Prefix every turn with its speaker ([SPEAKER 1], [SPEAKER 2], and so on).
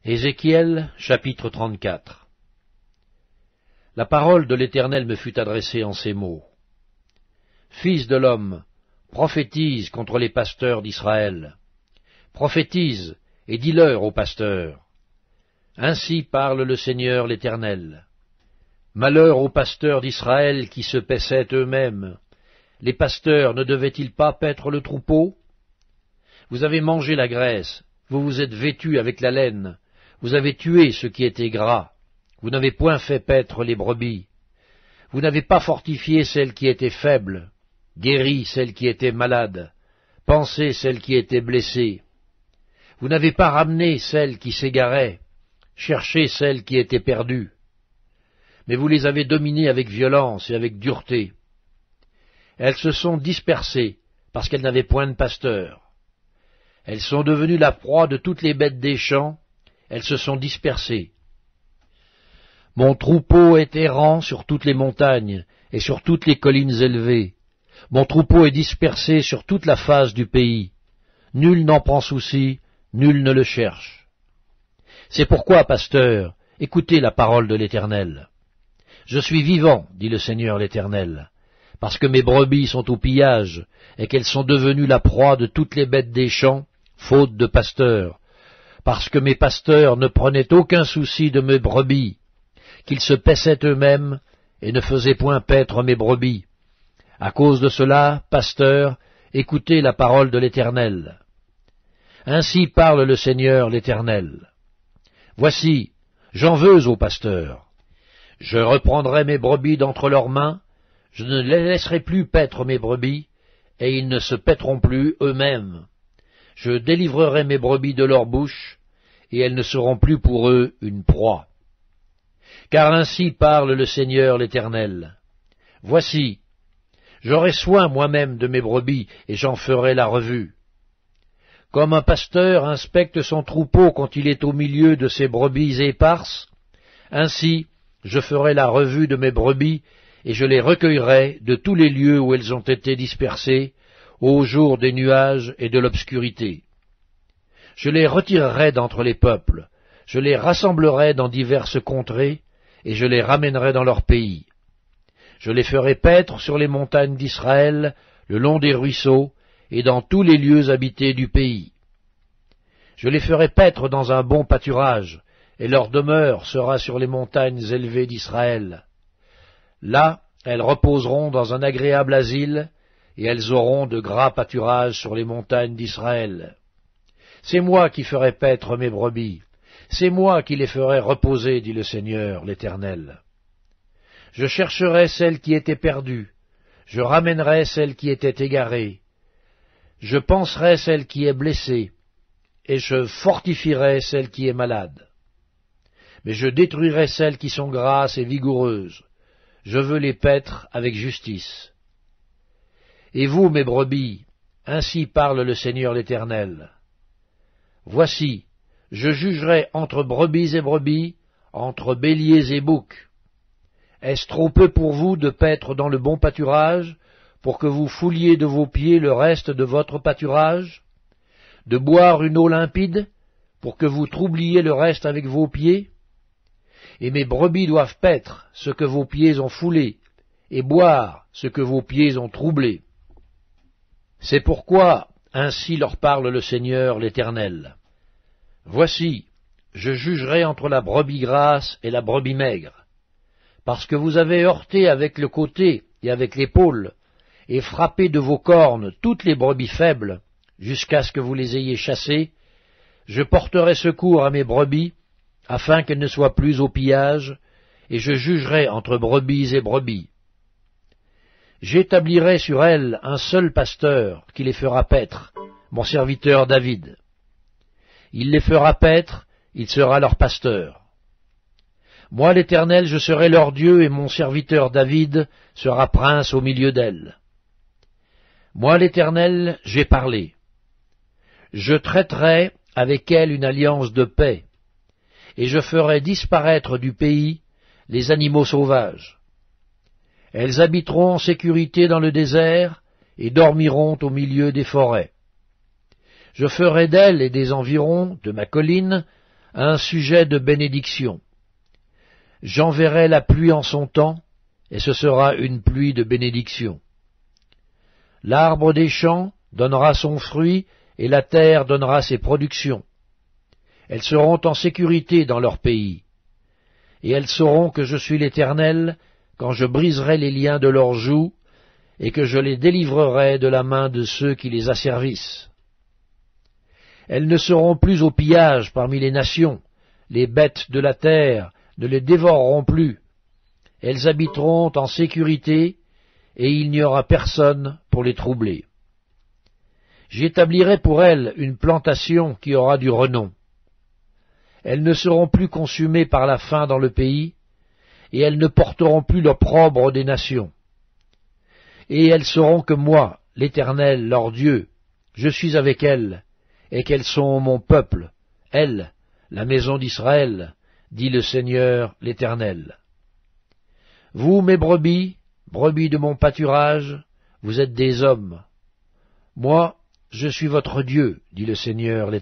[SPEAKER 1] Ézéchiel, chapitre 34. La parole de l'Éternel me fut adressée en ces mots. Fils de l'homme, prophétise contre les pasteurs d'Israël. Prophétise et dis-leur aux pasteurs. Ainsi parle le Seigneur l'Éternel. Malheur aux pasteurs d'Israël qui se paissaient eux-mêmes. Les pasteurs ne devaient-ils pas paître le troupeau? Vous avez mangé la graisse, vous vous êtes vêtus avec la laine, vous avez tué ce qui était gras, vous n'avez point fait paître les brebis. Vous n'avez pas fortifié celles qui étaient faibles, guéri celles qui étaient malades, pansé celles qui étaient blessées. Vous n'avez pas ramené celles qui s'égaraient, cherché celles qui étaient perdues. Mais vous les avez dominées avec violence et avec dureté. Elles se sont dispersées parce qu'elles n'avaient point de pasteur. Elles sont devenues la proie de toutes les bêtes des champs, elles se sont dispersées. Mon troupeau est errant sur toutes les montagnes et sur toutes les collines élevées. Mon troupeau est dispersé sur toute la face du pays. Nul n'en prend souci, nul ne le cherche. C'est pourquoi, pasteur, écoutez la parole de l'Éternel. Je suis vivant, dit le Seigneur l'Éternel, parce que mes brebis sont au pillage, et qu'elles sont devenues la proie de toutes les bêtes des champs, faute de pasteurs, parce que mes pasteurs ne prenaient aucun souci de mes brebis, qu'ils se paissaient eux-mêmes, et ne faisaient point paître mes brebis. À cause de cela, pasteurs, écoutez la parole de l'Éternel. Ainsi parle le Seigneur l'Éternel. Voici, j'en veux aux pasteurs. Je reprendrai mes brebis d'entre leurs mains, je ne les laisserai plus paître mes brebis, et ils ne se paîtront plus eux-mêmes. Je délivrerai mes brebis de leur bouche, et elles ne seront plus pour eux une proie. Car ainsi parle le Seigneur l'Éternel. Voici, j'aurai soin moi-même de mes brebis, et j'en ferai la revue. Comme un pasteur inspecte son troupeau quand il est au milieu de ses brebis éparses, ainsi je ferai la revue de mes brebis, et je les recueillerai de tous les lieux où elles ont été dispersées, au jour des nuages et de l'obscurité. Je les retirerai d'entre les peuples, je les rassemblerai dans diverses contrées, et je les ramènerai dans leur pays. Je les ferai paître sur les montagnes d'Israël, le long des ruisseaux, et dans tous les lieux habités du pays. Je les ferai paître dans un bon pâturage, et leur demeure sera sur les montagnes élevées d'Israël. Là, elles reposeront dans un agréable asile, et elles auront de gras pâturages sur les montagnes d'Israël. C'est moi qui ferai paître mes brebis, c'est moi qui les ferai reposer, dit le Seigneur l'Éternel. Je chercherai celles qui étaient perdues, je ramènerai celles qui étaient égarées, je panserai celle qui est blessée, et je fortifierai celle qui est malade. Mais je détruirai celles qui sont grasses et vigoureuses, je veux les paître avec justice. Et vous, mes brebis, ainsi parle le Seigneur l'Éternel. Voici, je jugerai entre brebis et brebis, entre béliers et boucs. Est-ce trop peu pour vous de paître dans le bon pâturage, pour que vous fouliez de vos pieds le reste de votre pâturage? De boire une eau limpide, pour que vous troubliez le reste avec vos pieds? Et mes brebis doivent paître ce que vos pieds ont foulé, et boire ce que vos pieds ont troublé. C'est pourquoi, ainsi leur parle le Seigneur l'Éternel. Voici, je jugerai entre la brebis grasse et la brebis maigre, parce que vous avez heurté avec le côté et avec l'épaule, et frappé de vos cornes toutes les brebis faibles, jusqu'à ce que vous les ayez chassées, je porterai secours à mes brebis, afin qu'elles ne soient plus au pillage, et je jugerai entre brebis et brebis. J'établirai sur elles un seul pasteur qui les fera paître, mon serviteur David. Il les fera paître, il sera leur pasteur. Moi, l'Éternel, je serai leur Dieu, et mon serviteur David sera prince au milieu d'elles. Moi, l'Éternel, j'ai parlé. Je traiterai avec elles une alliance de paix, et je ferai disparaître du pays les animaux sauvages. Elles habiteront en sécurité dans le désert, et dormiront au milieu des forêts. Je ferai d'elles et des environs, de ma colline, un sujet de bénédiction. J'enverrai la pluie en son temps, et ce sera une pluie de bénédiction. L'arbre des champs donnera son fruit, et la terre donnera ses productions. Elles seront en sécurité dans leur pays, et elles sauront que je suis l'Éternel quand je briserai les liens de leurs joues, et que je les délivrerai de la main de ceux qui les asservissent. Elles ne seront plus au pillage parmi les nations, les bêtes de la terre ne les dévoreront plus. Elles habiteront en sécurité, et il n'y aura personne pour les troubler. J'établirai pour elles une plantation qui aura du renom. Elles ne seront plus consumées par la faim dans le pays, et elles ne porteront plus l'opprobre des nations. Et elles sauront que moi, l'Éternel, leur Dieu, je suis avec elles, et qu'elles sont mon peuple, elles, la maison d'Israël, dit le Seigneur l'Éternel. Vous, mes brebis, brebis de mon pâturage, vous êtes des hommes. Moi, je suis votre Dieu, dit le Seigneur l'Éternel.